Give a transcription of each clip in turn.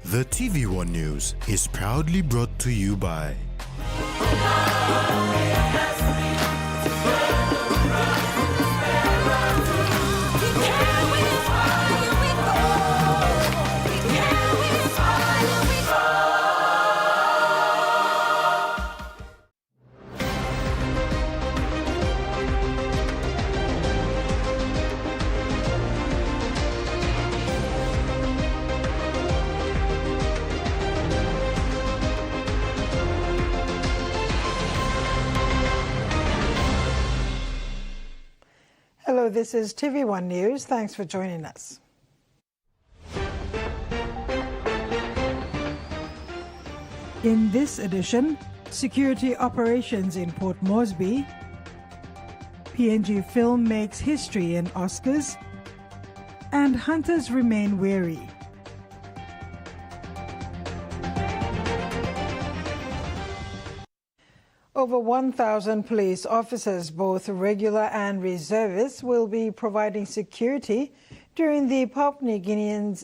The TVWAN News is proudly brought to you by Hello, this is TVWAN News. Thanks for joining us. In this edition, security operations in Port Moresby, PNG film makes history in Oscars, and hunters remain wary. Over 1,000 police officers, both regular and reservists, will be providing security during the Papua New Guinea's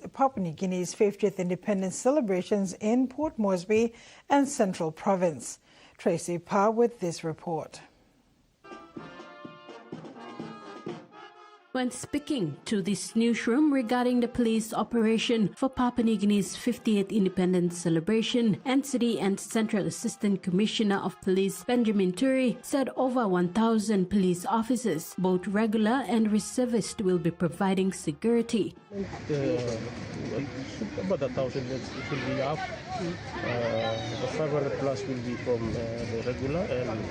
50th independence celebrations in Port Moresby and Central Province. Tracy Parr with this report. When speaking to this newsroom regarding the police operation for Papua New Guinea's 50th independence celebration, NCD and Central Assistant Commissioner of Police Benjamin Turi said over 1,000 police officers, both regular and reservist, will be providing security. About 1,000 it will be up. The 500 plus will be from the regular, and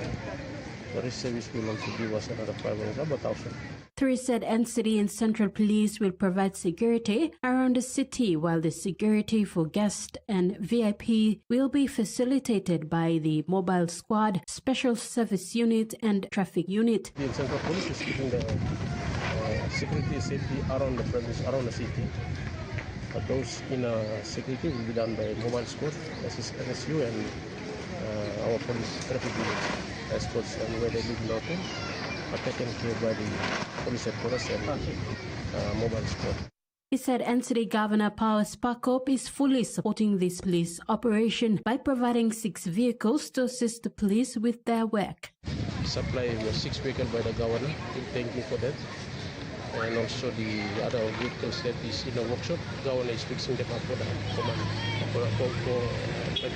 the reservist will also give us another 500, about 1,000. Three said NCD and Central Police will provide security around the city, while the security for guests and VIP will be facilitated by the Mobile Squad, Special Service Unit and Traffic Unit. The Central Police is keeping the security safety around the premise, around the city. But those in security will be done by Mobile Squad, NSU, and our police traffic unit escorts, and where they live in the hotel are taken care by the police headquarters and Mobile Squad. He said NCD Governor Powers Pakop is fully supporting this police operation by providing 6 vehicles to assist the police with their work. Supply was 6 vehicles by the governor. Thank you for that. And also the other vehicles that is in the workshop, the governor is fixing them up for the command, for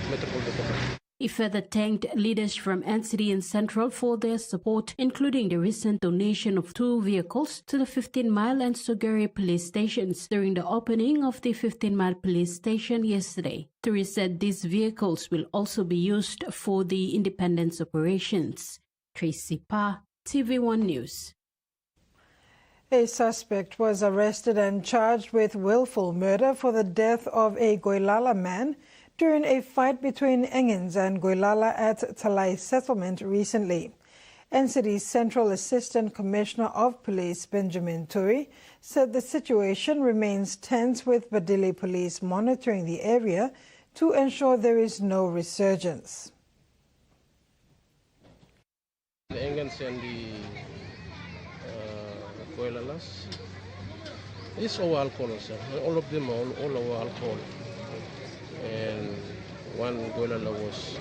Metropolitan Command. He further thanked leaders from NCD and Central for their support, including the recent donation of 2 vehicles to the 15 Mile and Sogeri police stations during the opening of the 15 Mile police station yesterday. Turi said these vehicles will also be used for the independence operations. Tracy Pa, TVWAN News. A suspect was arrested and charged with willful murder for the death of a Goilala man during a fight between Engins and Goilala at Talai settlement recently. NCD's Central Assistant Commissioner of Police Benjamin Turi said the situation remains tense, with Badili Police monitoring the area to ensure there is no resurgence. The Engins and the Goilalas, it's all alcohol, sir. All of them are all our alcohol. And one Goilala was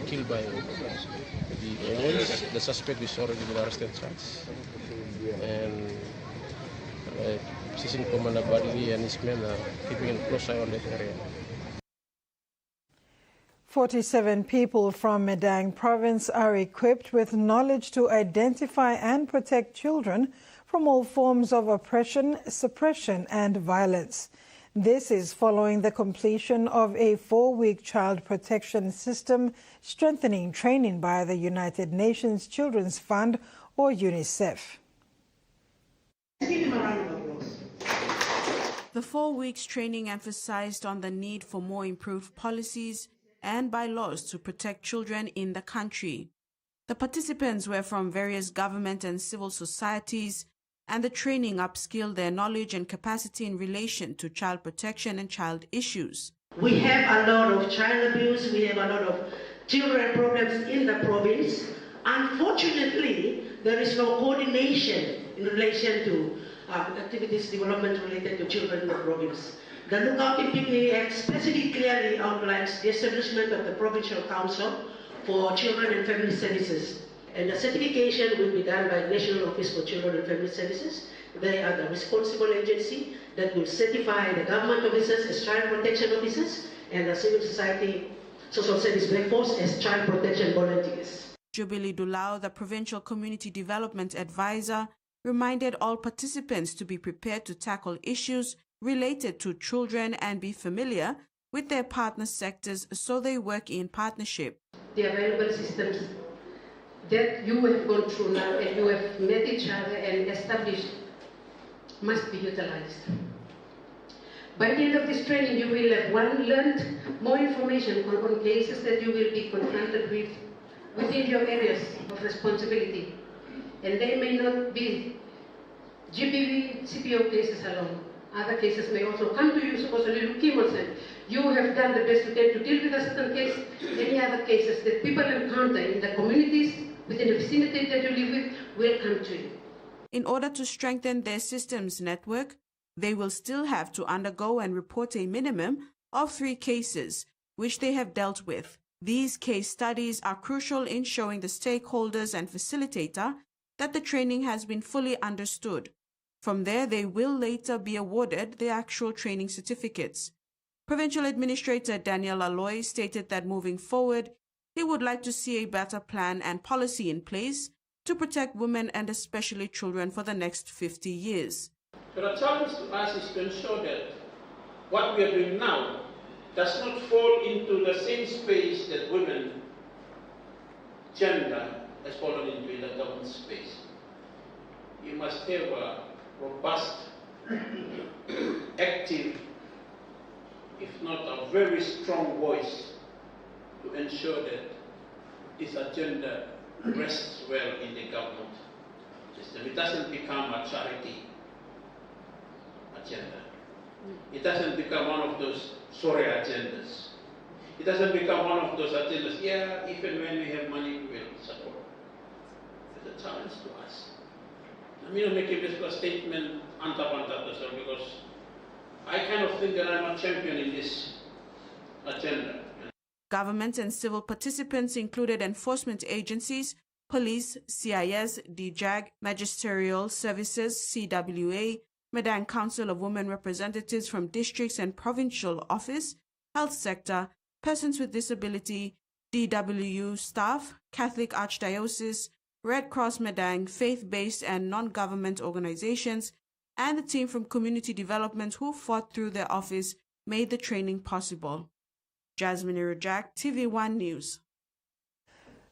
killed by the Engins. The suspect is already been arrested and charged. And Assistant Commander Badili and his men are keeping a close eye on that area. 47 people from Medang province are equipped with knowledge to identify and protect children from all forms of oppression, suppression and violence. This is following the completion of a 4-week child protection system strengthening training by the United Nations Children's Fund, or UNICEF. The 4 weeks training emphasized on the need for more improved policies and bylaws to protect children in the country. The participants were from various government and civil societies, and the training upskilled their knowledge and capacity in relation to child protection and child issues. We have a lot of child abuse, we have a lot of children problems in the province. Unfortunately, there is no coordination in relation to activities development related to children in the province. The Lookout in PPE Act specifically clearly outlines the establishment of the Provincial Council for Children and Family Services. And the certification will be done by the National Office for Children and Family Services. They are the responsible agency that will certify the government officers as child protection officers and the civil society social service workforce as child protection volunteers. Jubilee Dulau, the Provincial Community Development Advisor, reminded all participants to be prepared to tackle issues related to children and be familiar with their partner sectors so they work in partnership. The available systems that you have gone through now and you have met each other and established must be utilized. By the end of this training, you will have learned more information on cases that you will be confronted with within your areas of responsibility. And they may not be GBV, CPO cases alone. Other cases may also come to you, supposedly Lukimo said. You have done the best you can to deal with a certain case. Any other cases that people encounter in the communities, within the vicinity that you live with, will come to you. In order to strengthen their systems network, they will still have to undergo and report a minimum of 3 cases, which they have dealt with. These case studies are crucial in showing the stakeholders and facilitator that the training has been fully understood. From there, they will later be awarded the actual training certificates. Provincial Administrator Daniel Aloy stated that moving forward, he would like to see a better plan and policy in place to protect women and especially children for the next 50 years. So the challenge to us is to ensure that what we are doing now does not fall into the same space that women, gender, has fallen into in the government space. You must have a robust, active, if not a very strong voice to ensure that this agenda rests well in the government system. It doesn't become a charity agenda. It doesn't become one of those sorry agendas. It doesn't become one of those agendas, yeah, if and when we have money, we will support. It's a challenge to us. I'm not making this a statement because I kind of think that I'm a champion in this agenda. Government and civil participants included enforcement agencies, police, CIS, DJAG, magisterial services, CWA, Madang Council of Women representatives from districts and provincial office, health sector, persons with disability, DWU staff, Catholic Archdiocese, Red Cross Madang, faith-based and non-government organizations, and the team from community development who fought through their office made the training possible. Jasmine Irujak, TVWAN News.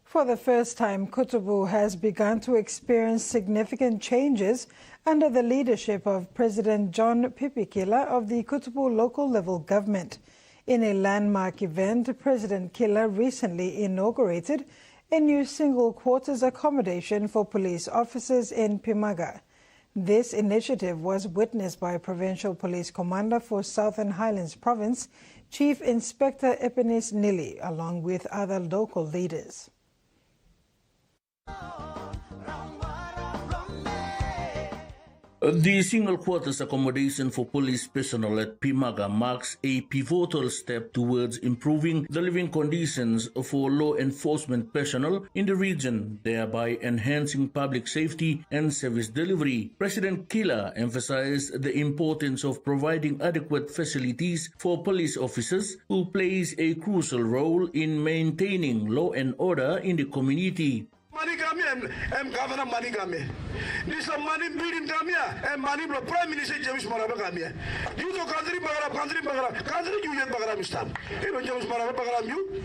For the first time, Kutubu has begun to experience significant changes under the leadership of President John Pipikila of the Kutubu local level government. In a landmark event, President Kila recently inaugurated a new single quarters accommodation for police officers in Pimaga. This initiative was witnessed by Provincial Police Commander for Southern Highlands Province, Chief Inspector Epinis Nili, along with other local leaders. The single quarters accommodation for police personnel at Pimaga marks a pivotal step towards improving the living conditions for law enforcement personnel in the region, thereby enhancing public safety and service delivery. President Kila emphasized the importance of providing adequate facilities for police officers who plays a crucial role in maintaining law and order in the community. Money kami em governor money kami. This money building kami em money bro Prime Minister James Marabe kami. You to country country you yet bagara mistam. You James Marabe bagara you.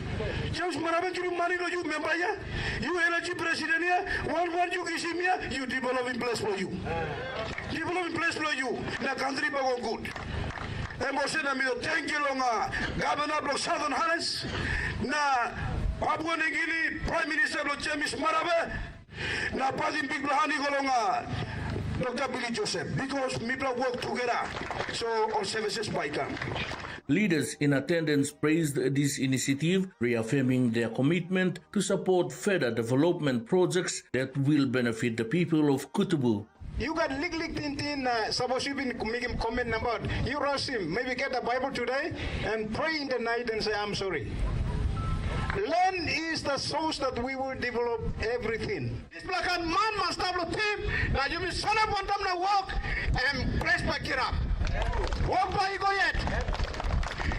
James Marabe you money no you member ya. You election president ya. One you kisimia you develop in place for you. Develop in place for you. Na country bago good. Emotion na mi thank you longa governor block Southern Highlands na Papua Nigili Prime Minister James Marabe na Padim Big Lahani Golonga Dr. Billy Joseph because we work together so our services by come. Leaders in attendance praised this initiative, reaffirming their commitment to support further development projects that will benefit the people of Kutubu. You got lick tin, suppose you been making comment about, you roast him, maybe get the Bible today and pray in the night and say, I'm sorry. Land is the source that we will develop everything. This black man must have a team that you will son up one time to walk and press back it up. Walk by go yet.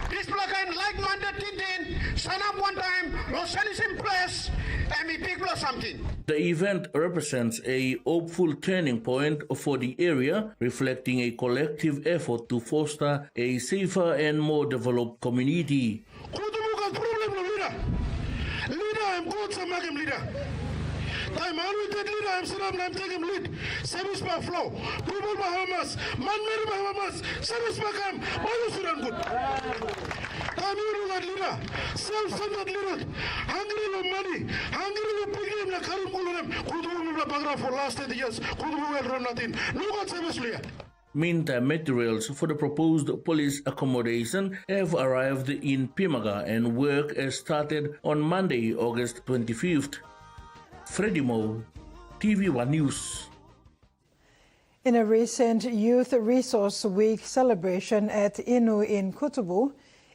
This black man like mandate tin, son up one time, no send is in press, and we pick plus something. The event represents a hopeful turning point for the area, reflecting a collective effort to foster a safer and more developed community. Kutubu got problem with leader. Leader, I'm good to make him leader. I'm always that leader, I'm set up and I'm taking lead. Service by flow. People Bahamas, man-made Bahamas, service by camp. Why you Sudan good? I'm here that leader, self-centered leader, hungry for money, hungry for picking the current Kulunem. Kutubu will background for last 30 years. Kutubu will run nothing. No God service leader. Meantime, materials for the proposed police accommodation have arrived in Pimaga and work has started on Monday, August 25th. Freddie Mo, TVWAN News. In a recent Youth Resource Week celebration at Inu in Kutubu,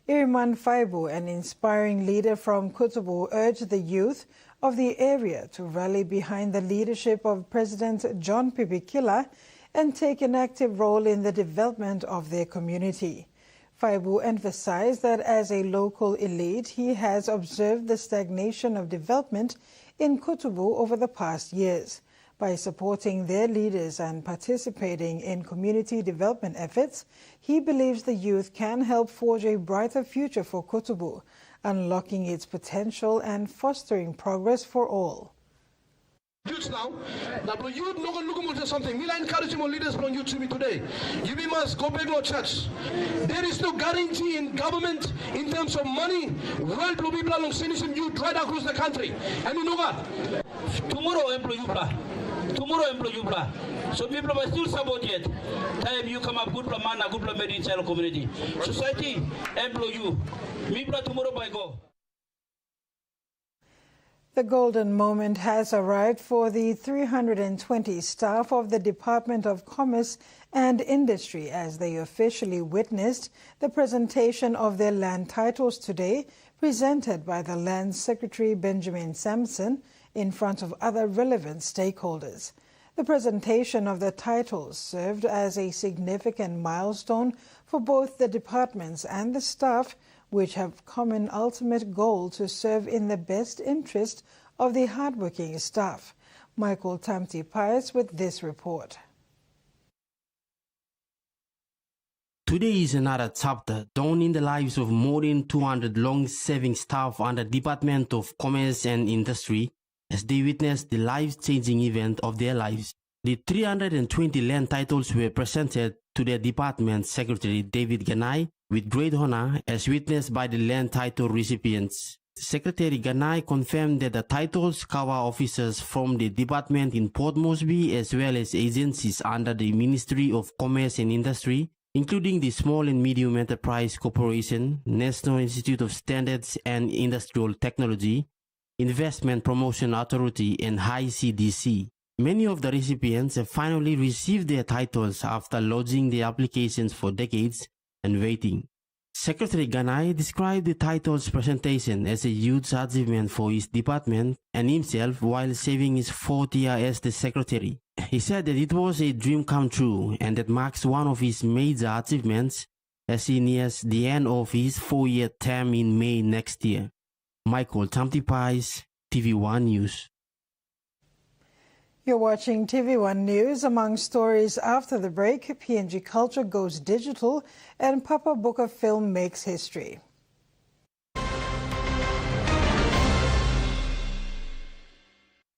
Irman Faibu, an inspiring leader from Kutubu, urged the youth of the area to rally behind the leadership of President John Pipikila and take an active role in the development of their community. Faibu emphasized that as a local elite, he has observed the stagnation of development in Kutubu over the past years. By supporting their leaders and participating in community development efforts, he believes the youth can help forge a brighter future for Kutubu, unlocking its potential and fostering progress for all. Youths now, youth no going to look at something. We are encouraging more leaders from youth to me today. You must go back to church. There is no guarantee in government in terms of money. World people are sending youth right across the country. And you know what? Tomorrow employ you. So people are still support yet. Time you come up good man, a good made in child community. Society employ you. Me tomorrow by go. The golden moment has arrived for the 320 staff of the Department of Commerce and Industry as they officially witnessed the presentation of their land titles today, presented by the Land Secretary Benjamin Sampson in front of other relevant stakeholders. The presentation of the titles served as a significant milestone for both the departments and the staff, which have common ultimate goal to serve in the best interest of the hardworking staff. Michael Tamti Pius with this report. Today is another chapter dawn in the lives of more than 200 long-serving staff under Department of Commerce and Industry as they witness the life-changing event of their lives. The 320 land titles were presented to their Department Secretary David Ganai with great honor as witnessed by the land title recipients. Secretary Ganai confirmed that the titles cover officers from the department in Port Moresby as well as agencies under the Ministry of Commerce and Industry, including the Small and Medium Enterprise Corporation, National Institute of Standards and Industrial Technology, Investment Promotion Authority, and ICDC. Many of the recipients have finally received their titles after lodging their applications for decades and waiting. Secretary Ganai described the title's presentation as a huge achievement for his department and himself while serving his fourth year as the secretary. He said that it was a dream come true and that marks one of his major achievements as he nears the end of his 4-year term in May next year. Michael Tamti Pies, TVWAN News. You're watching TVWAN News. Among stories after the break, PNG culture goes digital and Papa Booker film makes history.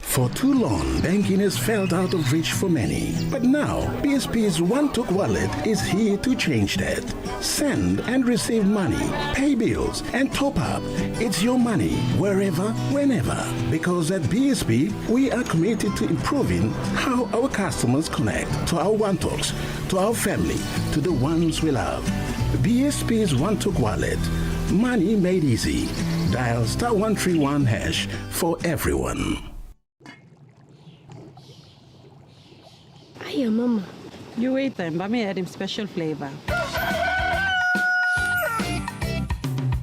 For too long, banking has felt out of reach for many. But now, BSP's One-Took Wallet is here to change that. Send and receive money, pay bills, and top up. It's your money, wherever, whenever. Because at BSP, we are committed to improving how our customers connect to our One-Talks, to our family, to the ones we love. BSP's One-Took Wallet. Money made easy. Dial *131# for everyone. fire, Mama. You wait then, but me add him special flavor.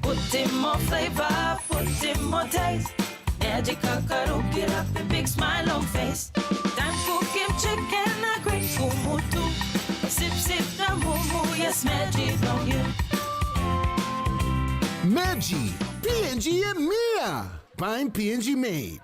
Put in more flavor, put in more taste. Magic kakaru, get up a big smile on face. Time for Kim chicken, a great kumutu. Sip, sip, the moo, yes, magic on you. Magi, PNG and Mia. Buying PNG made.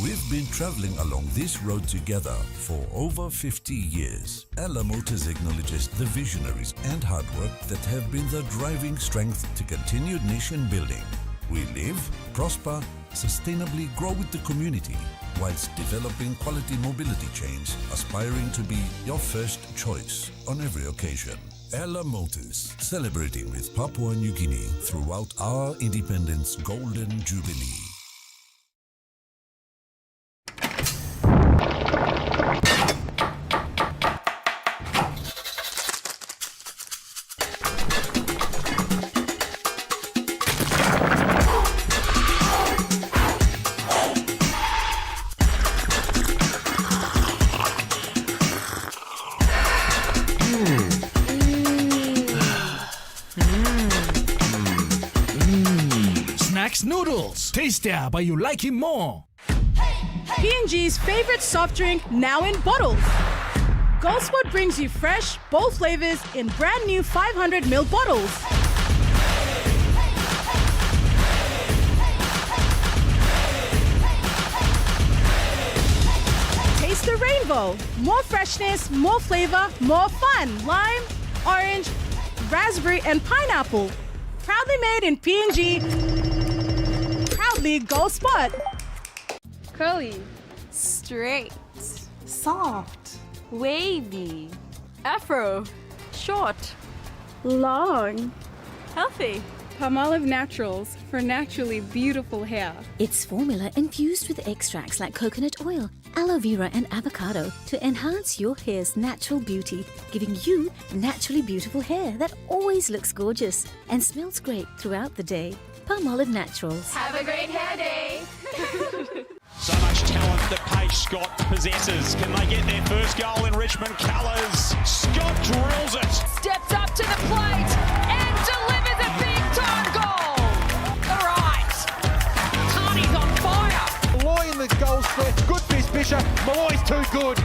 We've been traveling along this road together for over 50 years. Ella Motors acknowledges the visionaries and hard work that have been the driving strength to continued nation building. We live, prosper, sustainably grow with the community, whilst developing quality mobility chains, aspiring to be your first choice on every occasion. Ella Motors, celebrating with Papua New Guinea throughout our independence golden jubilee. Noodles. Tastier, but you like him more. PNG's favorite soft drink now in bottles. Goldspot brings you fresh, bold flavors in brand new 500ml bottles. Taste the rainbow. More freshness, more flavor, more fun. Lime, orange, raspberry, and pineapple. Proudly made in PNG. Goldspot. Curly, straight, soft, wavy, afro, short, long, healthy. Palmolive Naturals for naturally beautiful hair. It's formula infused with extracts like coconut oil, aloe vera and avocado to enhance your hair's natural beauty, giving you naturally beautiful hair that always looks gorgeous and smells great throughout the day. Palmolive Naturals. Have a great hair day. So much talent that Paige Scott possesses. Can they get their first goal in Richmond colours? Scott drills it. Steps up to the plate and delivers a big time goal. All right. Carney's on fire. Malloy in the goal square. Good for his Bishop. Malloy's too good.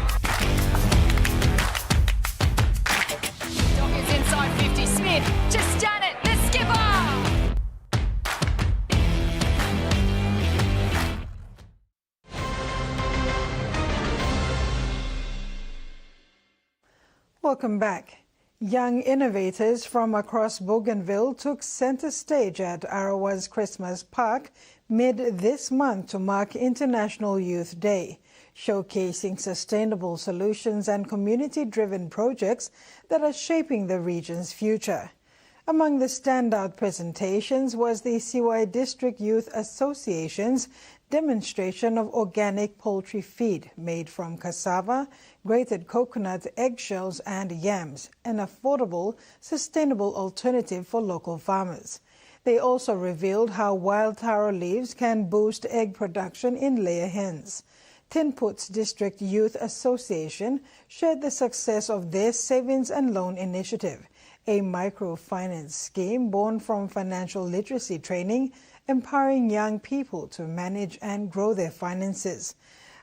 Dockers inside 50. Smith just done it. The skipper. Welcome back. Young innovators from across Bougainville took center stage at Arawa's Christmas Park mid this month to mark International Youth Day, showcasing sustainable solutions and community-driven projects that are shaping the region's future. Among the standout presentations was the CY District Youth Association's demonstration of organic poultry feed made from cassava, grated coconut, eggshells and yams, an affordable, sustainable alternative for local farmers. They also revealed how wild taro leaves can boost egg production in layer hens. Tinput's District Youth Association shared the success of their Savings and Loan Initiative, a microfinance scheme born from financial literacy training, empowering young people to manage and grow their finances.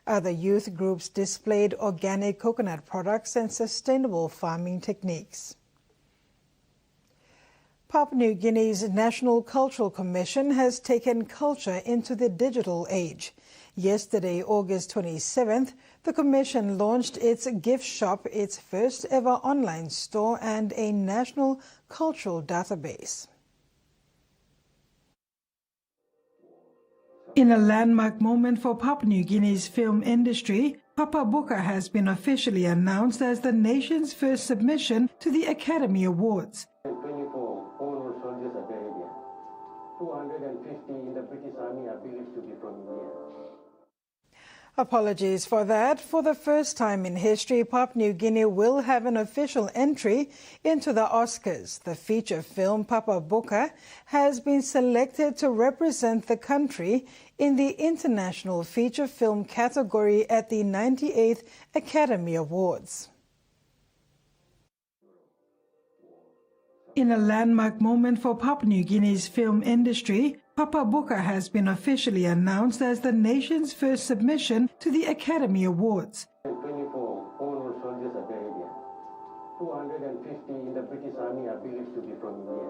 Other youth groups displayed organic coconut products and sustainable farming techniques. Papua New Guinea's National Cultural Commission has taken culture into the digital age. Yesterday, August 27th, the Commission launched its gift shop, its first ever online store, and a national cultural database. In a landmark moment for Papua New Guinea's film industry, Papa Buka has been officially announced as the nation's first submission to the Academy Awards. 24 honorable soldiers are buried here. 250 in the British Army are believed to be from here. Apologies for that. For the first time in history, Papua New Guinea will have an official entry into the Oscars. The feature film Papa Buka has been selected to represent the country in the International Feature Film category at the 98th Academy Awards. In a landmark moment for Papua New Guinea's film industry, Papa Buka has been officially announced as the nation's first submission to the Academy Awards. 24 honorable soldiers are buried here. 250 in the British Army are believed to be from India.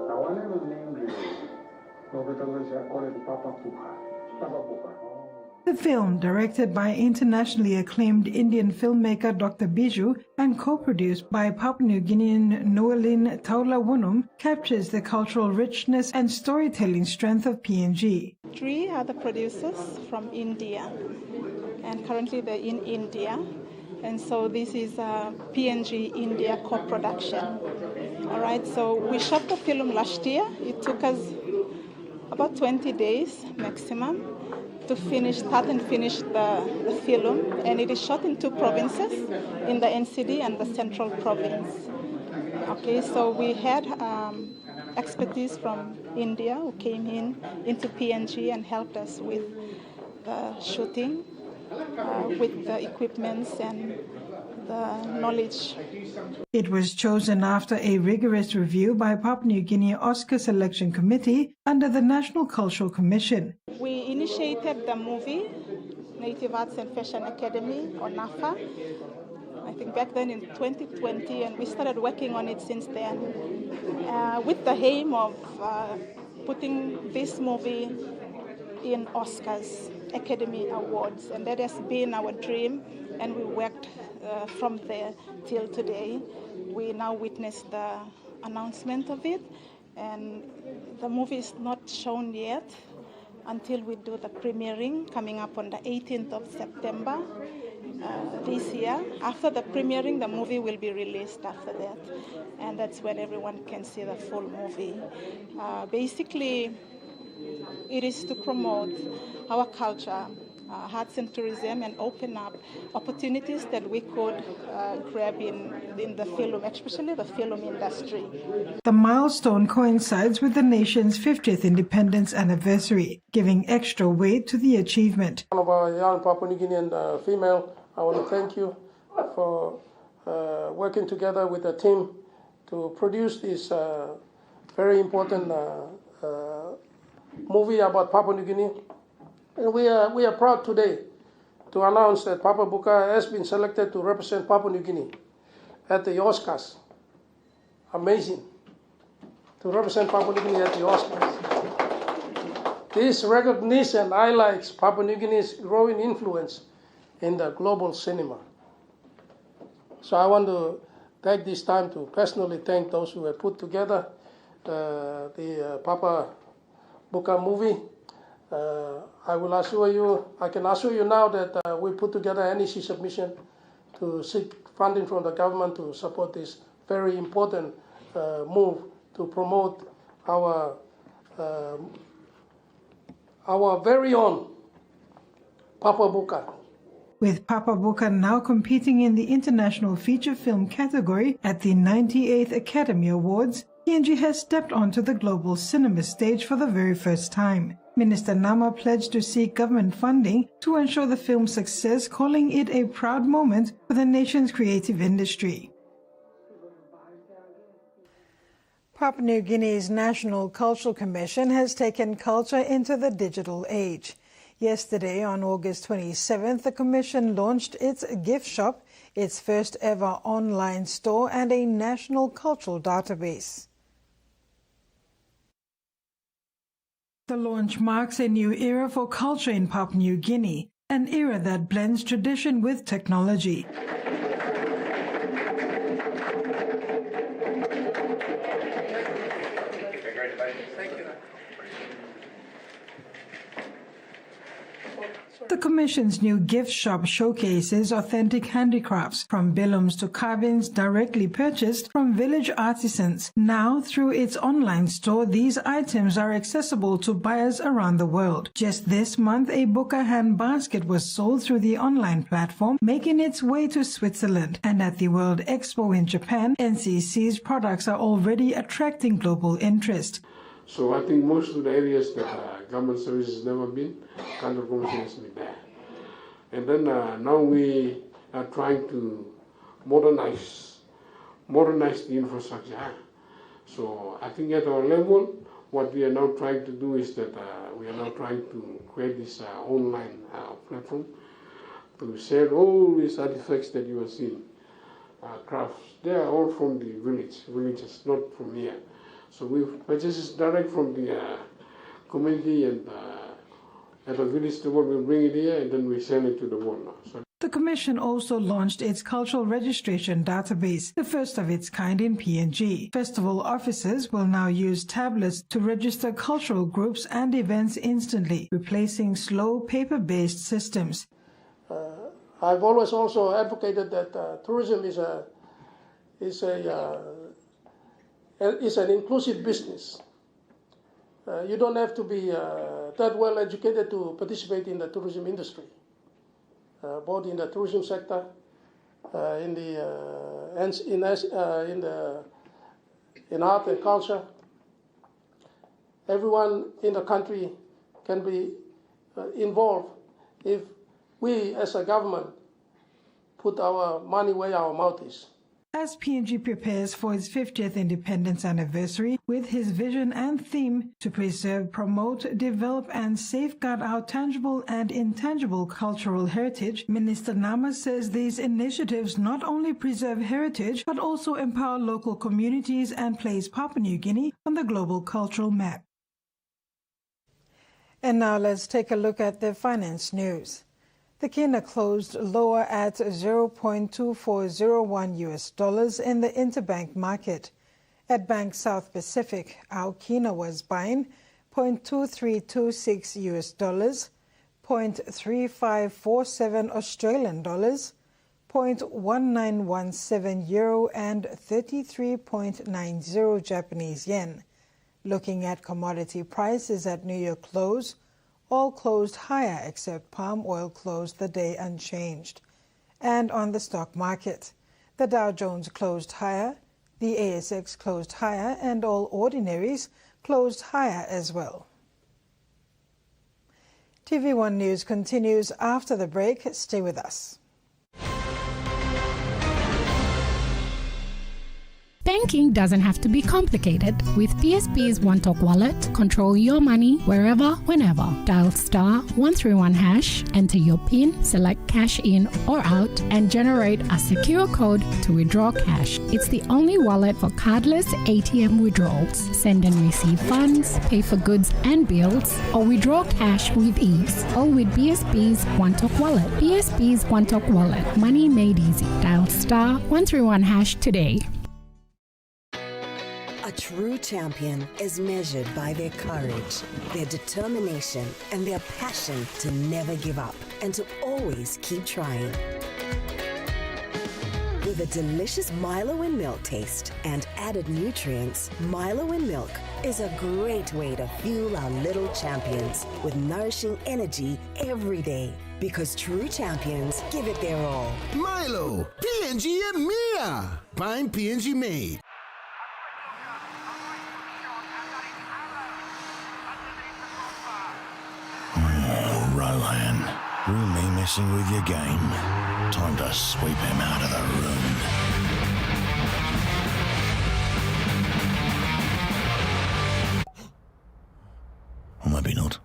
I want to name the call it Papa Buka. Papa Buka. The film, directed by internationally acclaimed Indian filmmaker Dr. Biju and co-produced by Papua New Guinean Noelin Taulawunum, captures the cultural richness and storytelling strength of PNG. Three are the producers from India, and currently they're in India. And so this is a PNG India co-production. All right, so we shot the film last year. It took us about 20 days maximum to start and finish the film, and it is shot in two provinces, in the NCD and the Central Province. Okay, so we had expertise from India who came into PNG and helped us with the shooting, with the equipments and the knowledge. It was chosen after a rigorous review by Papua New Guinea Oscar Selection Committee under the National Cultural Commission. We initiated the movie, Native Arts and Fashion Academy, or NAFA, I think back then in 2020, and we started working on it since then, with the aim of putting this movie in Oscars Academy Awards, and that has been our dream, and we worked from there till today. We now witness the announcement of it, and the movie is not shown yet until we do the premiering coming up on the 18th of September this year. After the premiering, the movie will be released after that, and that's when everyone can see the full movie. Basically, it is to promote our culture, arts and tourism, and open up opportunities that we could grab in the film, especially the film industry. The milestone coincides with the nation's 50th independence anniversary, giving extra weight to the achievement. One of our young Papua New Guinean female, I want to thank you for working together with the team to produce this very important movie about Papua New Guinea. And we are proud today to announce that Papa Buka has been selected to represent Papua New Guinea at the Oscars. Amazing. To represent Papua New Guinea at the Oscars. This recognition highlights Papua New Guinea's growing influence in the global cinema. So I want to take this time to personally thank those who have put together the Papa Buka movie. I can assure you now that we put together an NEC submission to seek funding from the government to support this very important move to promote our very own Papa Buka. With Papa Buka now competing in the International Feature Film category at the 98th Academy Awards, PNG has stepped onto the global cinema stage for the very first time. Minister Nama pledged to seek government funding to ensure the film's success, calling it a proud moment for the nation's creative industry. Papua New Guinea's National Cultural Commission has taken culture into the digital age. Yesterday, on August 27th, the Commission launched its gift shop, its first ever online store, and a national cultural database. The launch marks a new era for culture in Papua New Guinea, an era that blends tradition with technology. The Commission's new gift shop showcases authentic handicrafts, from billums to carvings directly purchased from village artisans. Now, through its online store, these items are accessible to buyers around the world. Just this month, a Buka hand basket was sold through the online platform, making its way to Switzerland. And at the World Expo in Japan, NCC's products are already attracting global interest. So I think most of the areas that government services has never been, counter promotion has been there. And then now we are trying to modernize the infrastructure. So I think at our level, what we are now trying to do is that we are now trying to create this online platform to share all these artifacts that you are seeing, crafts. They are all from the villages, not from here. So we purchase direct from the community, and at the village level we bring it here and then we sell it to the world now. So the Commission also launched its cultural registration database, the first of its kind in PNG. Festival officers will now use tablets to register cultural groups and events instantly, replacing slow paper-based systems. I've always also advocated that tourism is an inclusive business. You don't have to be that well educated to participate in the tourism industry, both in the tourism sector, in art and culture. Everyone in the country can be involved if we, as a government, put our money where our mouth is. As PNG prepares for its 50th independence anniversary, with his vision and theme to preserve, promote, develop and safeguard our tangible and intangible cultural heritage, Minister Nama says these initiatives not only preserve heritage but also empower local communities and place Papua New Guinea on the global cultural map. And now let's take a look at the finance news. The kina closed lower at $0.2401 in the interbank market. At Bank South Pacific, our kina was buying $0.2326, $0.3547 Australian dollars, $0.1917 euro and 33.90 Japanese yen. Looking at commodity prices at New York close, all closed higher except palm oil closed the day unchanged. And on the stock market, the Dow Jones closed higher, the ASX closed higher, and all ordinaries closed higher as well. TV1 News continues after the break. Stay with us. Banking doesn't have to be complicated. With PSP's One Talk Wallet, control your money wherever, whenever. Dial *131#, enter your PIN, select cash in or out, and generate a secure code to withdraw cash. It's the only wallet for cardless ATM withdrawals. Send and receive funds, pay for goods and bills, or withdraw cash with ease. All with PSP's One Talk Wallet. PSP's One Talk Wallet. Money made easy. Dial *131# today. A true champion is measured by their courage, their determination, and their passion to never give up and to always keep trying. With a delicious Milo and milk taste and added nutrients, Milo and milk is a great way to fuel our little champions with nourishing energy every day. Because true champions give it their all. Milo, PNG Mia. Pine PNG made. Rowan, really messing with your game. Time to sweep him out of the room. Or maybe not.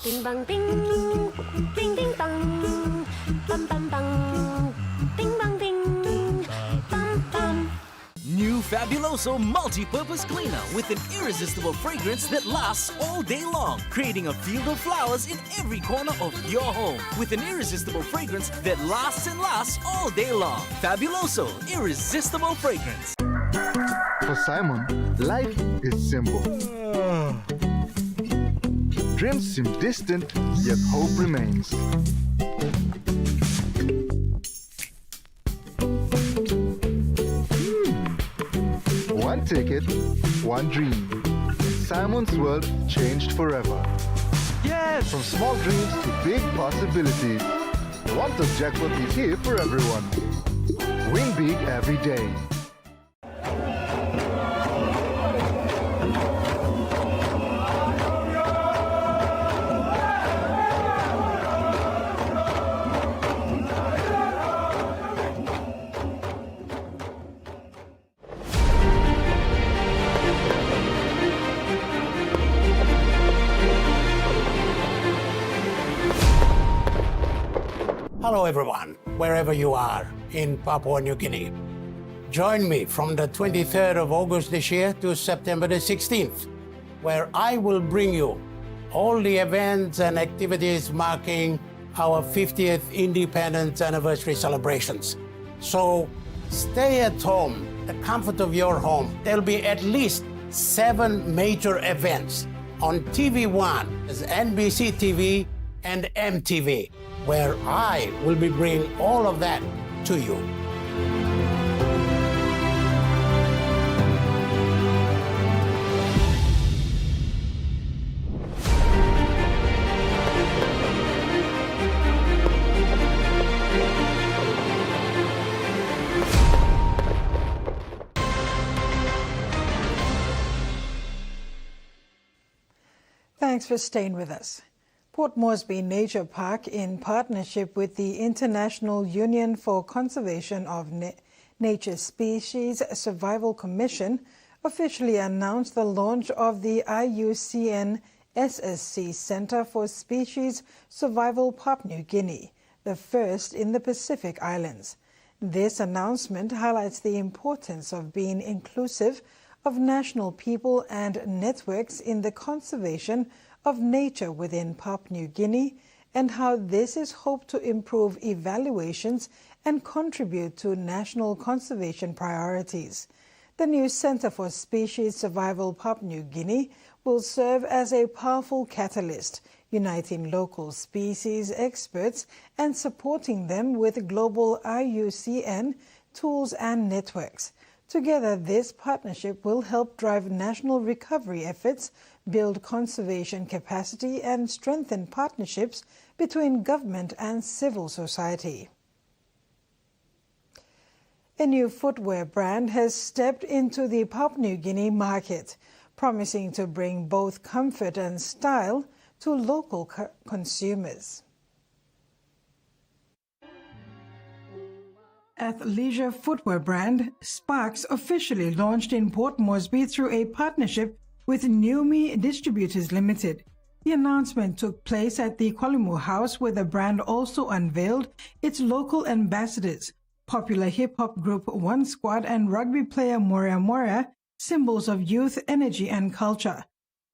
Ding bang ding, ding ding dong, bum bum bum, ding bang ding, bum bum. New Fabuloso multi-purpose cleaner with an irresistible fragrance that lasts all day long, creating a field of flowers in every corner of your home with an irresistible fragrance that lasts and lasts all day long. Fabuloso, irresistible fragrance. For Simon, life is simple. Dreams seem distant, yet hope remains. One ticket, one dream. Simon's world changed forever. Yes! From small dreams to big possibilities. The One-Top Jackpot is here for everyone. Win big every day. Hello everyone, wherever you are in Papua New Guinea. Join me from the 23rd of August this year to September the 16th, where I will bring you all the events and activities marking our 50th independence anniversary celebrations. So stay at home, the comfort of your home. There'll be at least 7 major events on TVWAN, NBC TV and MTV, where I will be bringing all of that to you. Thanks for staying with us. Port Moresby Nature Park, in partnership with the International Union for Conservation of Nature Species Survival Commission, officially announced the launch of the IUCN SSC Centre for Species Survival Papua New Guinea, the first in the Pacific Islands. This announcement highlights the importance of being inclusive of national people and networks in the conservation of nature within Papua New Guinea, and how this is hoped to improve evaluations and contribute to national conservation priorities. The new Centre for Species Survival Papua New Guinea will serve as a powerful catalyst, uniting local species experts and supporting them with global IUCN tools and networks. Together, this partnership will help drive national recovery efforts, build conservation capacity, and strengthen partnerships between government and civil society. A new footwear brand has stepped into the Papua New Guinea market, promising to bring both comfort and style to local consumers. Athleisure footwear brand Sparks officially launched in Port Moresby through a partnership with Numi Distributors Limited. The announcement took place at the Kwalimu House, where the brand also unveiled its local ambassadors, popular hip-hop group One Squad and rugby player Moria Moria, symbols of youth, energy and culture.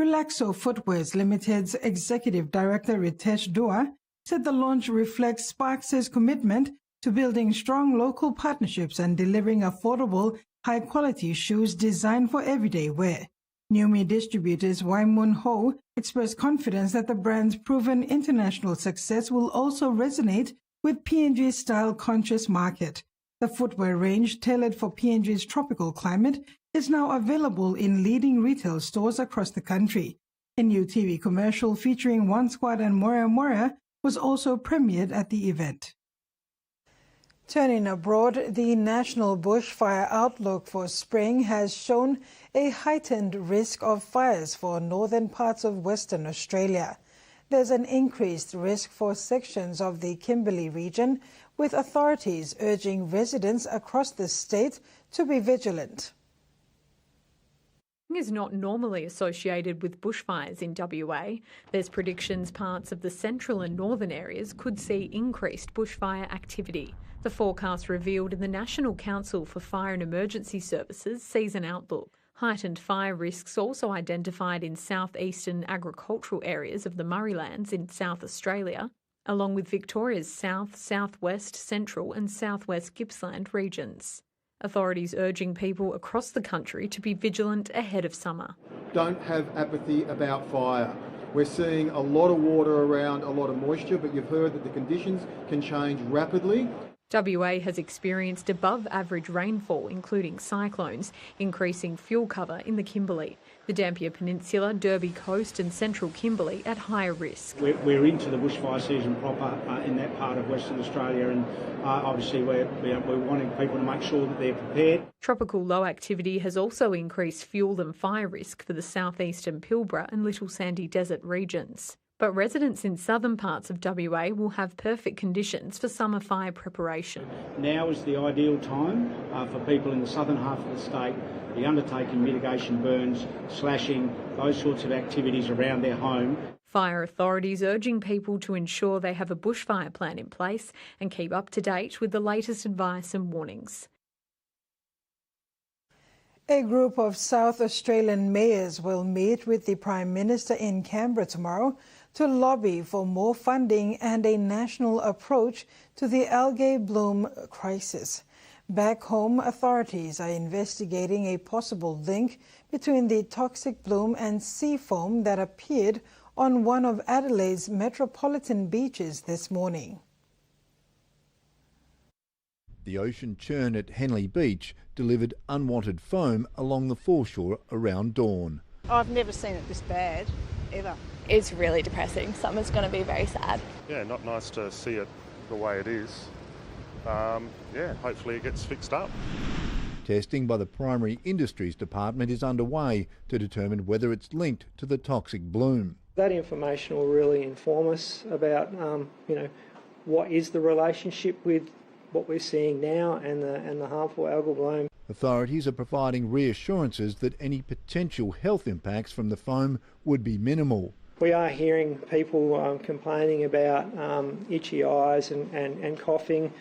Relaxo Footwears Limited's Executive Director Ritesh Dua said the launch reflects Sparks' commitment to building strong local partnerships and delivering affordable, high-quality shoes designed for everyday wear. Numi distributors Waimun Ho expressed confidence that the brand's proven international success will also resonate with PNG's style-conscious market. The footwear range, tailored for PNG's tropical climate, is now available in leading retail stores across the country. A new TV commercial featuring One Squad and Moria Moria was also premiered at the event. Turning abroad, the national bushfire outlook for spring has shown a heightened risk of fires for northern parts of Western Australia. There's an increased risk for sections of the Kimberley region, with authorities urging residents across the state to be vigilant. Is not normally associated with bushfires in WA. There's predictions parts of the central and northern areas could see increased bushfire activity. The forecast revealed in the National Council for Fire and Emergency Services season outlook. Heightened fire risks also identified in southeastern agricultural areas of the Murraylands in South Australia, along with Victoria's south, southwest, central and southwest Gippsland regions. Authorities urging people across the country to be vigilant ahead of summer. Don't have apathy about fire. We're seeing a lot of water around, a lot of moisture, but you've heard that the conditions can change rapidly. WA has experienced above average rainfall, including cyclones, increasing fuel cover in the Kimberley. The Dampier Peninsula, Derby Coast and central Kimberley at higher risk. We're into the bushfire season proper in that part of Western Australia, and obviously we're wanting people to make sure that they're prepared. Tropical low activity has also increased fuel and fire risk for the southeastern Pilbara and Little Sandy Desert regions. But residents in southern parts of WA will have perfect conditions for summer fire preparation. Now is the ideal time for people in the southern half of the state to be undertaking mitigation burns, slashing, those sorts of activities around their home. Fire authorities urging people to ensure they have a bushfire plan in place and keep up to date with the latest advice and warnings. A group of South Australian mayors will meet with the Prime Minister in Canberra tomorrow to lobby for more funding and a national approach to the algae bloom crisis. Back home, authorities are investigating a possible link between the toxic bloom and sea foam that appeared on one of Adelaide's metropolitan beaches this morning. The ocean churn at Henley Beach delivered unwanted foam along the foreshore around dawn. I've never seen it this bad, ever. It's really depressing. Summer's going to be very sad. Yeah, not nice to see it the way it is. Hopefully it gets fixed up. Testing by the Primary Industries Department is underway to determine whether it's linked to the toxic bloom. That information will really inform us about, what is the relationship with what we're seeing now and the harmful algal bloom. Authorities are providing reassurances that any potential health impacts from the foam would be minimal. We are hearing people complaining about itchy eyes and coughing,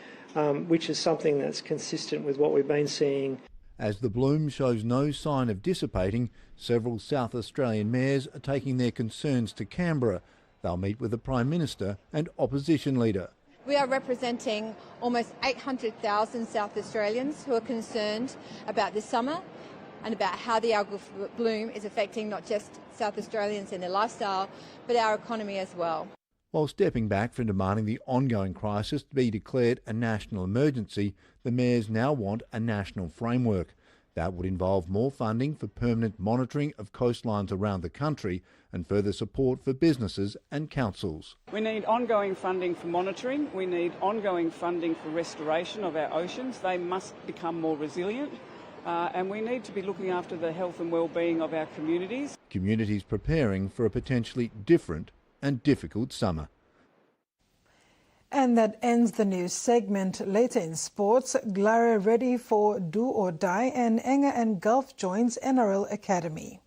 which is something that's consistent with what we've been seeing. As the bloom shows no sign of dissipating, several South Australian mayors are taking their concerns to Canberra. They'll meet with the Prime Minister and opposition leader. We are representing almost 800,000 South Australians who are concerned about this summer and about how the algal bloom is affecting not just South Australians in their lifestyle, but our economy as well. While stepping back from demanding the ongoing crisis to be declared a national emergency, the mayors now want a national framework. That would involve more funding for permanent monitoring of coastlines around the country and further support for businesses and councils. We need ongoing funding for monitoring. We need ongoing funding for restoration of our oceans. They must become more resilient. And we need to be looking after the health and well-being of our communities. Communities preparing for a potentially different and difficult summer. And that ends the news segment. Later in sports, Glare ready for do or die, and Enga and Gulf joins NRL Academy.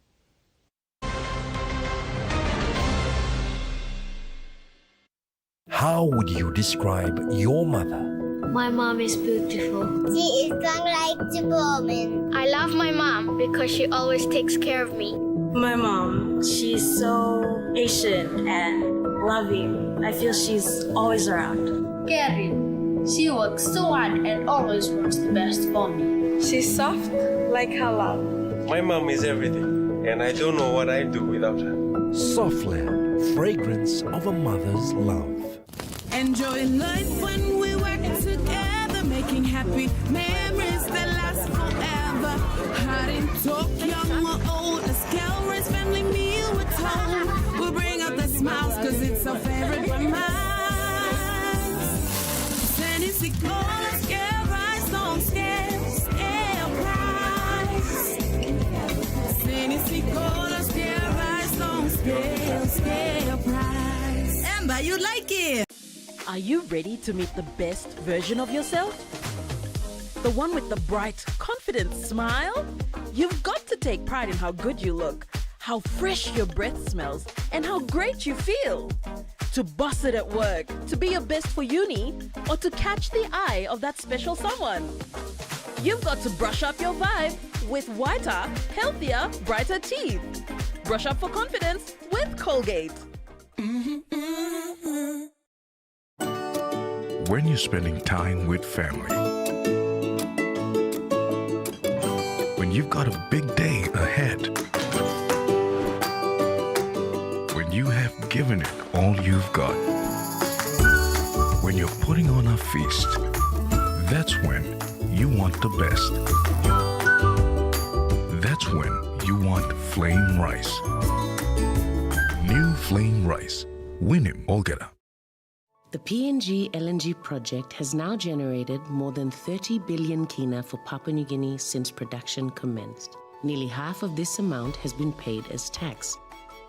How would you describe your mother? My mom is beautiful. She is strong like Superwoman. I love my mom because she always takes care of me. My mom, she's so patient and loving. I feel she's always around. Caring. She works so hard and always wants the best for me. She's soft like her love. My mom is everything, and I don't know what I'd do without her. Softland, fragrance of a mother's love. Enjoying life when we work together, making happy memories that last forever. Hot in talk, young or old, as calories, family meal we're told. We'll bring out the smiles, cause it's our favorite romance. Tennessee colors, scare rice, don't scare price. Tennessee colors, scare rice, don't scare price. Amber, you like it? Are you ready to meet the best version of yourself? The one with the bright, confident smile? You've got to take pride in how good you look, how fresh your breath smells, and how great you feel. To boss it at work, to be your best for uni, or to catch the eye of that special someone. You've got to brush up your vibe with whiter, healthier, brighter teeth. Brush up for confidence with Colgate. When you're spending time with family, when you've got a big day ahead, when you have given it all you've got. When you're putting on a feast, that's when you want the best. That's when you want flame rice. New flame rice. Win him, Olgeta. The PNG LNG project has now generated more than 30 billion kina for Papua New Guinea since production commenced. Nearly half of this amount has been paid as tax.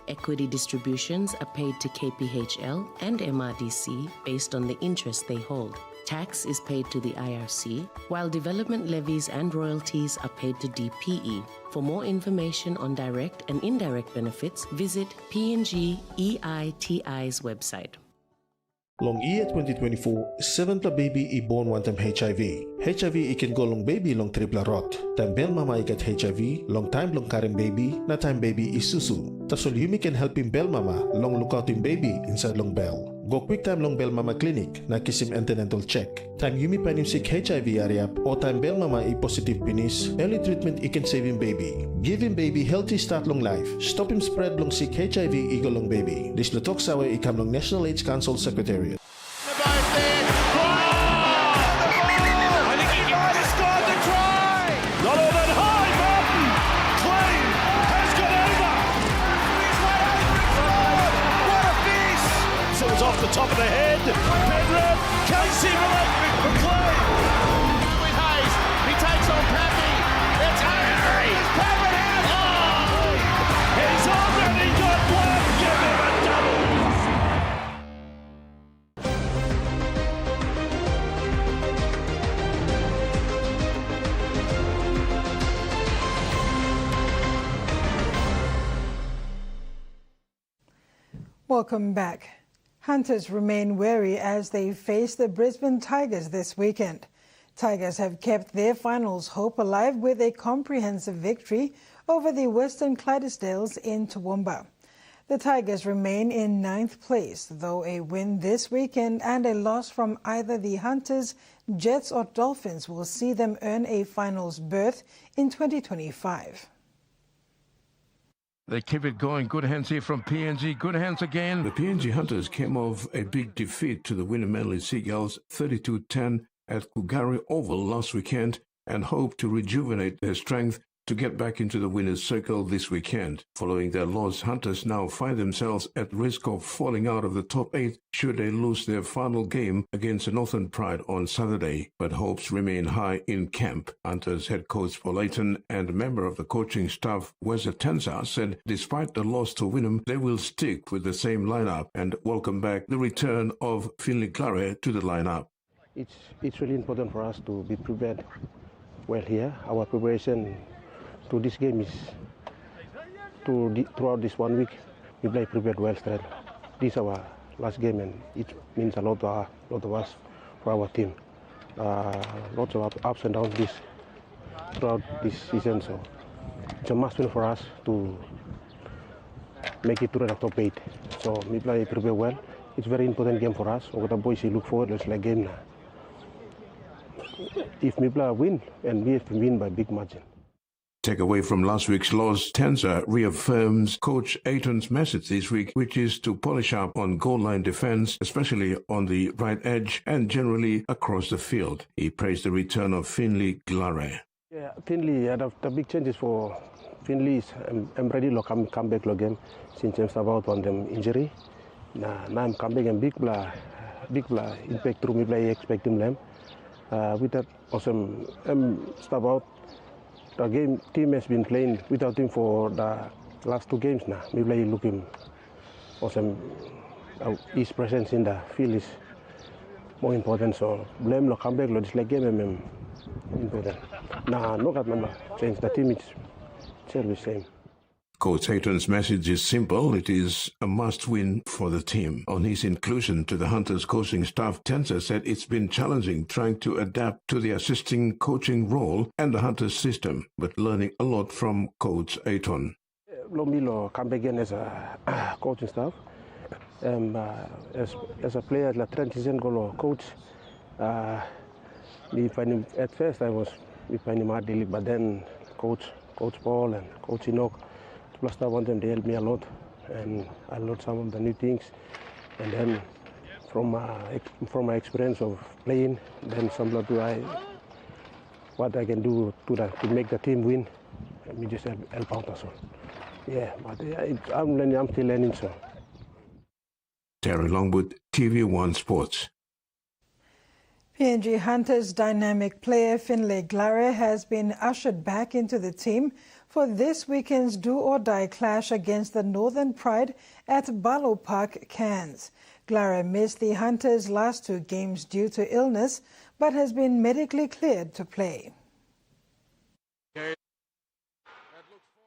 Equity distributions are paid to KPHL and MRDC based on the interest they hold. Tax is paid to the IRC, while development levies and royalties are paid to DPE. For more information on direct and indirect benefits, visit PNG EITI's website. Long year 2024, 7 baby I born one time HIV. HIV I can go long baby long triple rot. Time bel mama I get HIV, long time long karen baby, na time baby is susu. Tasol Yumi can help him bel mama, long look out him baby inside long bell. Go quick time long bell mama clinic, na kiss him antenatal check. Time Yumi pan him sick HIV area, or time bell mama I positive penis, early treatment I can save him baby. Give him baby healthy start long life. Stop him spread long sick HIV I go long baby. This lutok sawe I come long National AIDS Council Secretariat. Off the top of the head, Penrith, Casey McLean with Hayes, he takes on Pappy, it's Henry, Pappy out, oh! He's already got one, give him a double. Welcome back. Hunters remain wary as they face the Brisbane Tigers this weekend. Tigers have kept their finals hope alive with a comprehensive victory over the Western Clydesdales in Toowoomba. The Tigers remain in 9th place, though a win this weekend and a loss from either the Hunters, Jets or Dolphins will see them earn a finals berth in 2025. They keep it going. Good hands here from PNG. Good hands again. The PNG Hunters came off a big defeat to the Winnie Seagulls 32-10 at Kugari Oval last weekend and hope to rejuvenate their strength to get back into the winner's circle this weekend. Following their loss, Hunters now find themselves at risk of falling out of the top 8 should they lose their final game against Northern Pride on Saturday. But hopes remain high in camp. Hunters head coach Paul Leighton and member of the coaching staff Wes Tensa said despite the loss to Wynnum, they will stick with the same lineup and welcome back the return of Finley Glare to the lineup. It's really important for us to be prepared well here. Our preparation to this game is throughout this 1 week we play prepared well straight. This is our last game and it means a lot of us for our team. Lots of ups and downs throughout this season, so it's a must win for us to make it to the top 8. So we play prepare well. It's a very important game for us. Over the boys, we look forward to the game now. If we play win, and we have to win by big margin. Take away from last week's loss, Tensa reaffirms Coach Aiton's message this week, which is to polish up on goal line defense, especially on the right edge and generally across the field. He praised the return of Finley Glare. Yeah, Finley, the big changes for Finley is I'm ready to come back to the game since I'm about on them injury. Now I'm come back and big impact through me play expecting them. With that awesome step out. The team has been playing without him for the last 2 games now. We play looking awesome. His presence in the field is more important. So blame lo come back lo this like game important. Nah, no got number change. The team is still the same. Coach Hayton's message is simple. It is a must-win for the team. On his inclusion to the Hunters coaching staff, Tensa said it's been challenging trying to adapt to the assisting coaching role and the Hunters system, but learning a lot from Coach Hayton. Lomilo come back again as a coaching staff. As a player, the transition goal coach. At first we find him hard daily, but then Coach Paul and Coach Enoch. Plus, I want them to help me a lot and I learned some of the new things. And then from my experience of playing, then similar to what I can do to make the team win, let me just help out as well. Yeah, but I'm learning, I'm still learning, so. Terry Longwood, TVWAN Sports. PNG Hunters dynamic player Finley Glare has been ushered back into the team for this weekend's do-or-die clash against the Northern Pride at Balo Park, Cairns. Glare missed the Hunters' last 2 games due to illness, but has been medically cleared to play.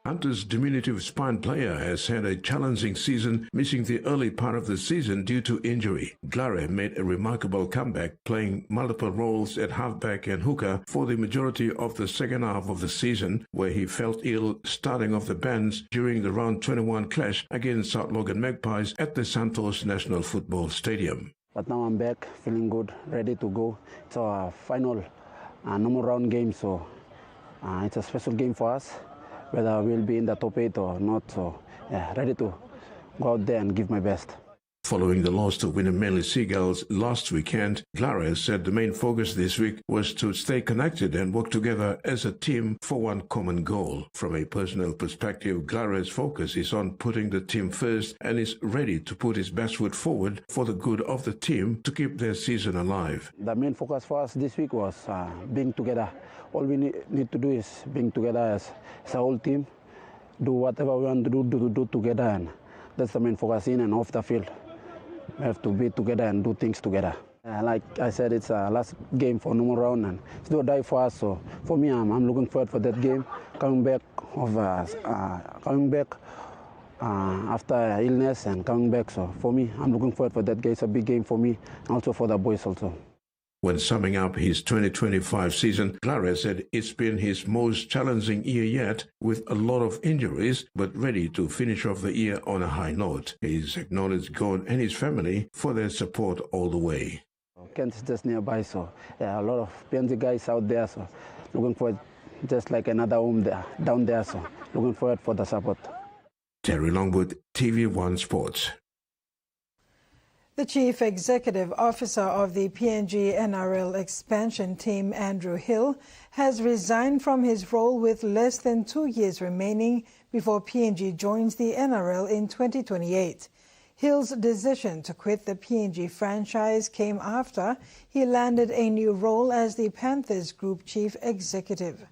Hunters' diminutive spine player has had a challenging season, missing the early part of the season due to injury. Glare made a remarkable comeback, playing multiple roles at halfback and hooker for the majority of the second half of the season, where he felt ill starting off the bench during the round 21 clash against South Logan Magpies at the Santos National Football Stadium. But now I'm back, feeling good, ready to go. It's our final normal round game, so it's a special game for us, whether we'll be in the top 8 or not. So, yeah, ready to go out there and give my best. Following the loss to Winner Seagulls last weekend, Glare said the main focus this week was to stay connected and work together as a team for one common goal. From a personal perspective, Glare's focus is on putting the team first and is ready to put his best foot forward for the good of the team to keep their season alive. The main focus for us this week was being together. All we need to do is being together as a whole team, do whatever we want to do together, and that's the main focus in and off the field. We have to be together and do things together. Like I said, it's a last game for normal round, and it's do or die for us. So for me, I'm looking forward for that game. Coming back after illness and coming back. So for me, I'm looking forward for that game. It's a big game for me, and also for the boys also. When summing up his 2025 season, Glare said it's been his most challenging year yet, with a lot of injuries, but ready to finish off the year on a high note. He's acknowledged God and his family for their support all the way. Kent is just nearby, so yeah, a lot of PNG guys out there, so looking forward, just like another home there, down there, so looking forward for the support. Terry Longwood, TV1 Sports. The Chief Executive Officer of the PNG NRL expansion team, Andrew Hill, has resigned from his role with less than 2 years remaining before PNG joins the NRL in 2028. Hill's decision to quit the PNG franchise came after he landed a new role as the Panthers Group Chief Executive.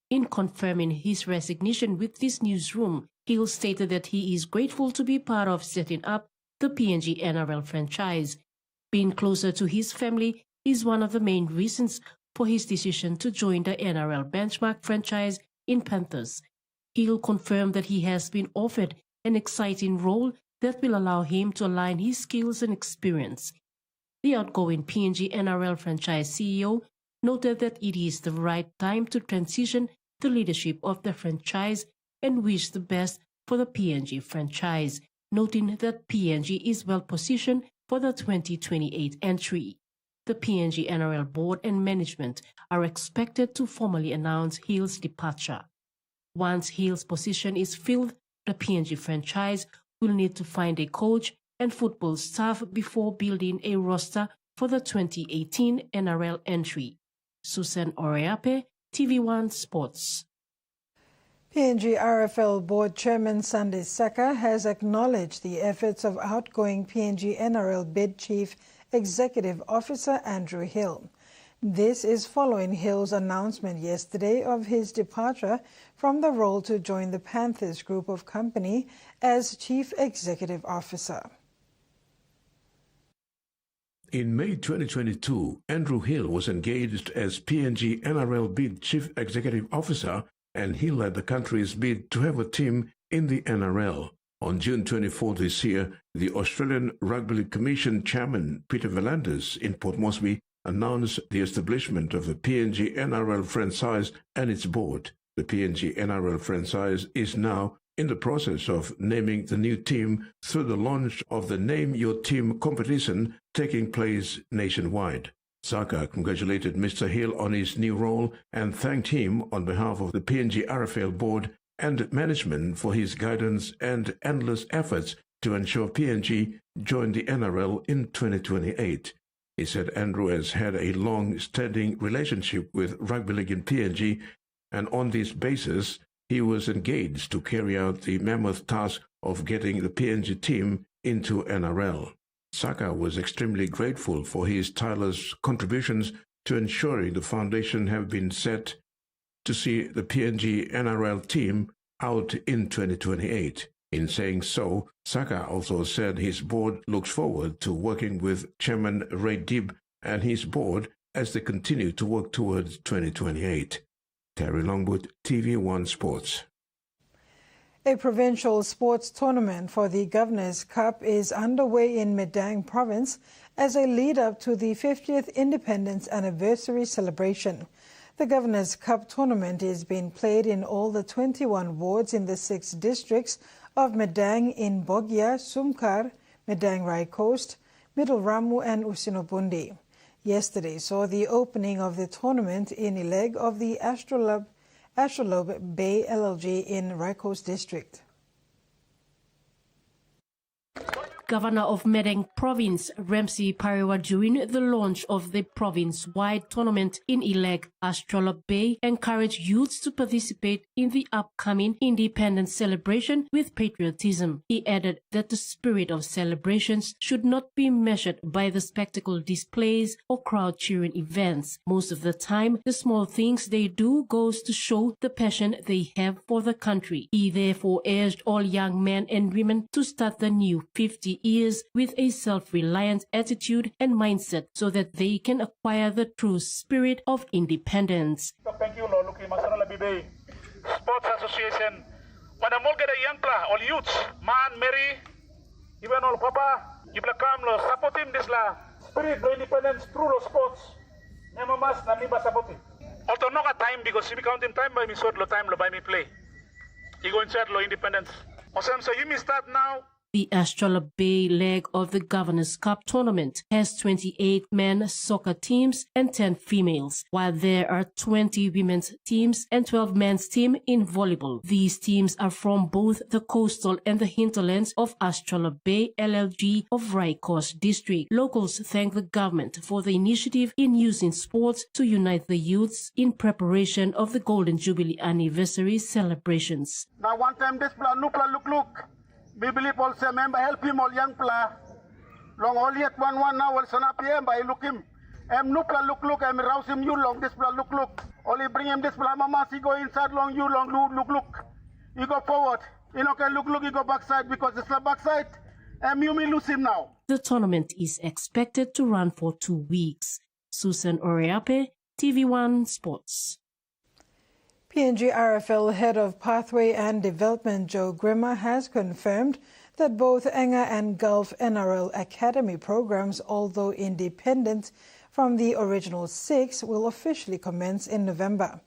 In confirming his resignation with this newsroom, Hill stated that he is grateful to be part of setting up the PNG NRL franchise. Being closer to his family is one of the main reasons for his decision to join the NRL benchmark franchise in Panthers. Hill confirmed that he has been offered an exciting role that will allow him to align his skills and experience. The outgoing PNG NRL franchise CEO noted that it is the right time to transition the leadership of the franchise and wish the best for the PNG franchise, noting that PNG is well positioned for the 2028 entry. The PNG NRL board and management are expected to formally announce Hill's departure. Once Hill's position is filled, the PNG franchise will need to find a coach and football staff before building a roster for the 2018 NRL entry. Susan Oreape, TV1 Sports. PNGRFL Board Chairman Sunday Saka has acknowledged the efforts of outgoing PNG NRL bid Chief Executive Officer Andrew Hill. This is following Hill's announcement yesterday of his departure from the role to join the Panthers Group of Company as Chief Executive Officer. In May 2022, Andrew Hill was engaged as PNG NRL bid Chief Executive Officer, and he led the country's bid to have a team in the NRL. On June 24 this year, the Australian Rugby League Commission Chairman Peter V'landys in Port Moresby announced the establishment of the PNG NRL franchise and its board. The PNG NRL franchise is now in the process of naming the new team through the launch of the Name Your Team competition taking place nationwide. Saka congratulated Mr. Hill on his new role and thanked him on behalf of the PNGRFL board and management for his guidance and endless efforts to ensure PNG join the NRL in 2028. He said Andrew has had a long-standing relationship with rugby league in PNG, and on this basis, he was engaged to carry out the mammoth task of getting the PNG team into NRL. Saka was extremely grateful for his tireless contributions to ensuring the foundation have been set to see the PNG NRL team out in 2028. In saying so, Saka also said his board looks forward to working with Chairman Ray Dibb and his board as they continue to work towards 2028. Terry Longwood, TVWAN Sports. A provincial sports tournament for the Governor's Cup is underway in Medang Province as a lead-up to the 50th Independence Anniversary celebration. The Governor's Cup tournament is being played in all the 21 wards in the 6 districts of Medang in Bogia, Sumkar, Medang Rai Coast, Middle Ramu and Usinobundi. Yesterday saw the opening of the tournament in a leg of the Astrolabe Bay LLG in Rai Coast District. Governor of Medang Province, Ramsey Pariwa, during the launch of the province-wide tournament in Ileg, Astrolabe Bay, encouraged youths to participate in the upcoming independence celebration with patriotism. He added that the spirit of celebrations should not be measured by the spectacle displays or crowd-cheering events. Most of the time, the small things they do goes to show the passion they have for the country. He therefore urged all young men and women to start the new 50 years with a self-reliant attitude and mindset so that they can acquire the true spirit of independence. Thank you, Lord. Sports Association. When I'm all get a young player, all youths, man, Mary, even all papa, you come, lo support him this la spirit of independence through the sports. Nema mas na miba support him. Although no time because if you count in time by me sort lo time lo by me play. You go inside lo independence. Awesome, so you may start now. The Astrolabe Bay leg of the Governor's Cup tournament has 28 men's soccer teams and 10 females, while there are 20 women's teams and 12 men's teams in volleyball. These teams are from both the coastal and the hinterlands of Astrolabe Bay LLG of Rai Coast District. Locals thank the government for the initiative in using sports to unite the youths in preparation of the Golden Jubilee Anniversary celebrations. Now one time this plan, look. We believe also member help him all young player. Long all yet one now will son up here by look him. Nupla look rouse him you long this plan look. Only bring him this plan mama he go inside long you long look. You go forward. You know can look you go backside because it's the backside. You may lose him now. The tournament is expected to run for 2 weeks. Susan Oreape, TV1 Sports. PNGRFL Head of Pathway and Development Joe Grimmer has confirmed that both Enga and Gulf NRL Academy programs, although independent from the original 6, will officially commence in November.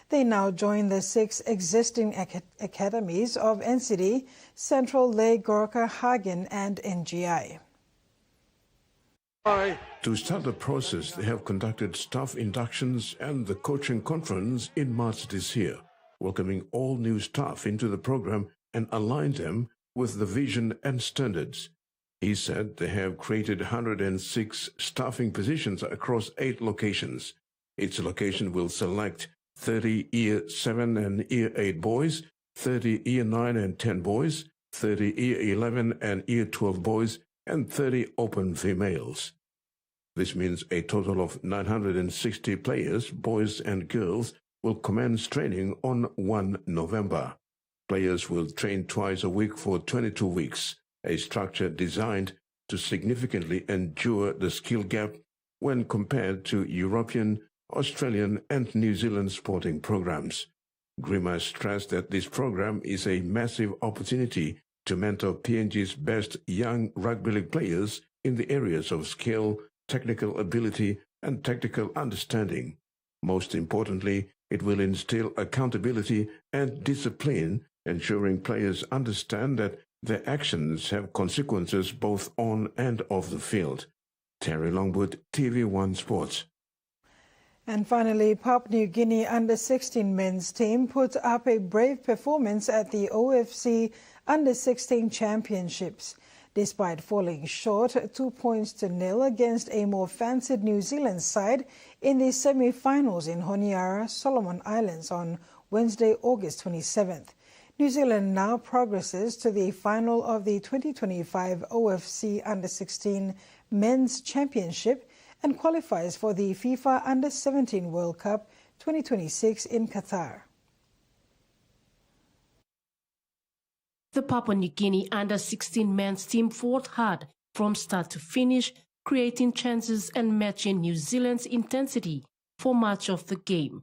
They now join the 6 existing academies of NCD, Central, Leh, Gorka, Hagen and NGI. To start the process, they have conducted staff inductions and the coaching conference in March this year, welcoming all new staff into the program and aligned them with the vision and standards. He said they have created 106 staffing positions across 8 locations. Each location will select 30 Year 7 and Year 8 boys, 30 Year 9 and 10 boys, 30 Year 11 and Year 12 boys, and 30 open females. This means a total of 960 players, boys and girls, will commence training on 1 November. Players will train twice a week for 22 weeks, a structure designed to significantly endure the skill gap when compared to European, Australian and New Zealand sporting programs. Grimmer stressed that this program is a massive opportunity to mentor PNG's best young rugby league players in the areas of skill, technical ability and tactical understanding. Most importantly, it will instill accountability and discipline, ensuring players understand that their actions have consequences both on and off the field. Terry Longwood, TV1 Sports. And finally, Papua New Guinea under-16 men's team put up a brave performance at the OFC under-16 championships. Despite falling short 2-0 against a more fancied New Zealand side in the semi-finals in Honiara, Solomon Islands on Wednesday, August 27th. New Zealand now progresses to the final of the 2025 OFC Under-16 Men's Championship and qualifies for the FIFA Under-17 World Cup 2026 in Qatar. The Papua New Guinea Under-16 men's team fought hard from start to finish, creating chances and matching New Zealand's intensity for much of the game.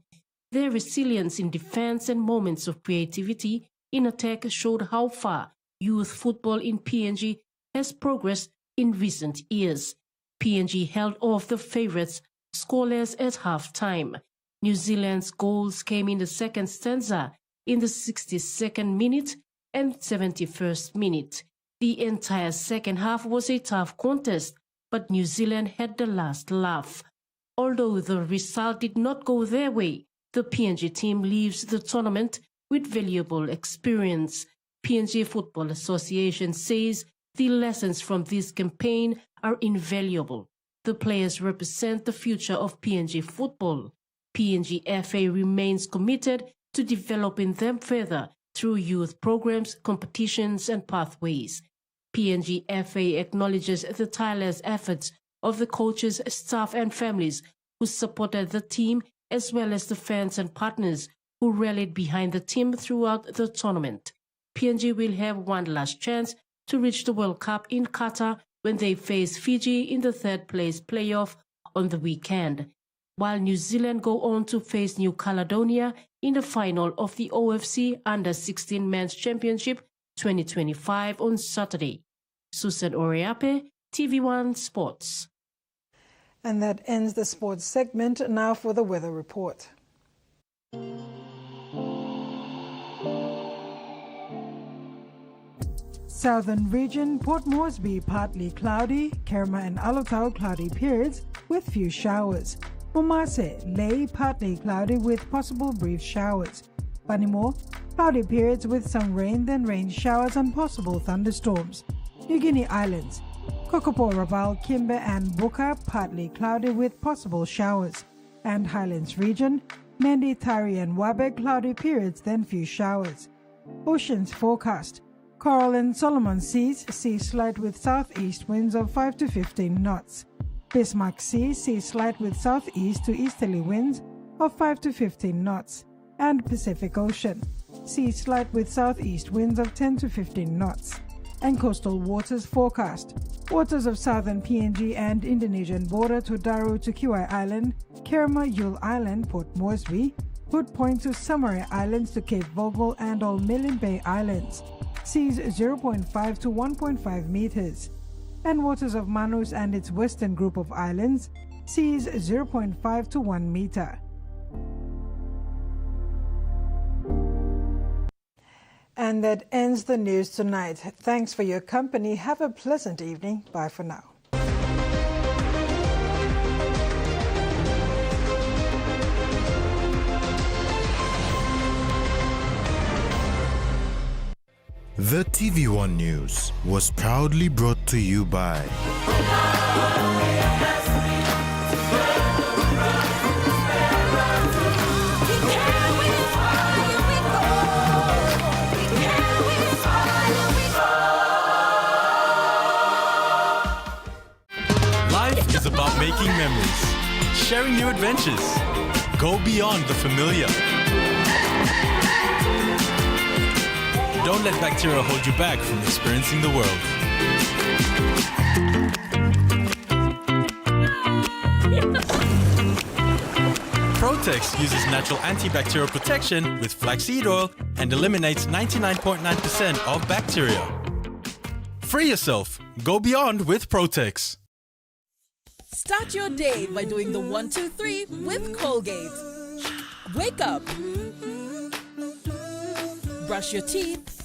Their resilience in defense and moments of creativity in attack showed how far youth football in PNG has progressed in recent years. PNG held off the favourites scoreless at half-time. New Zealand's goals came in the second stanza in the 62nd minute and 71st minute. The entire second half was a tough contest, but New Zealand had the last laugh. Although the result did not go their way, the PNG team leaves the tournament with valuable experience. PNG Football Association says the lessons from this campaign are invaluable. The players represent the future of PNG football. PNGRFL remains committed to developing them further through youth programs, competitions, and pathways. PNGRFL acknowledges the tireless efforts of the coaches, staff, and families who supported the team, as well as the fans and partners who rallied behind the team throughout the tournament. PNG will have one last chance to reach the World Cup in Qatar when they face Fiji in the third-place playoff on the weekend, while New Zealand go on to face New Caledonia in the final of the OFC Under-16 Men's Championship 2025 on Saturday. Susan Oriape, TVWAN Sports. And that ends the sports segment. Now for the weather report. Southern region, Port Moresby partly cloudy, Kerma and Alotau cloudy periods with few showers. Momase, Lae partly cloudy with possible brief showers. Banimore, cloudy periods with some rain, then rain showers and possible thunderstorms. New Guinea Islands, Kokopo, Raval, Kimbe and Buka partly cloudy with possible showers. And Highlands region, Mendi, Tari and Wabe cloudy periods, then few showers. Oceans forecast. Coral and Solomon Seas, sea slight with southeast winds of 5 to 15 knots. Bismarck Sea, sea slight with southeast to easterly winds of 5 to 15 knots. And Pacific Ocean, sea slight with southeast winds of 10 to 15 knots. And coastal waters forecast. Waters of southern PNG and Indonesian border to Daru to Kiwai Island, Kerma, Yule Island, Port Moresby, Hood Point to Samare Islands to Cape Vogel and all Milne Bay Islands. Seas 0.5 to 1.5 meters. And waters of Manus and its western group of islands, seas 0.5 to 1 meter. And that ends the news tonight. Thanks for your company. Have a pleasant evening. Bye for now. The TVWAN News was proudly brought to you by Life is about making memories, sharing new adventures. Go beyond the familiar. Don't let bacteria hold you back from experiencing the world. Protex uses natural antibacterial protection with flaxseed oil and eliminates 99.9% of bacteria. Free yourself. Go beyond with Protex. Start your day by doing the 1, 2, 3 with Colgate. Wake up. Brush your teeth.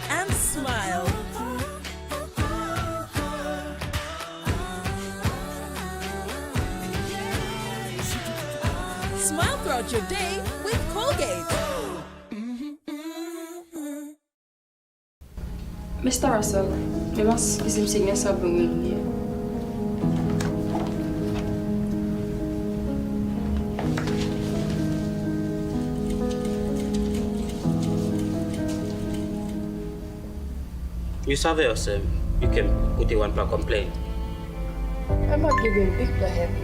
And smile. Smile throughout your day with Colgate. Mr. Russell, memang isim-isimnya sabung ini. You survey yourself, you can put in one per complaint. I'm not giving big the head.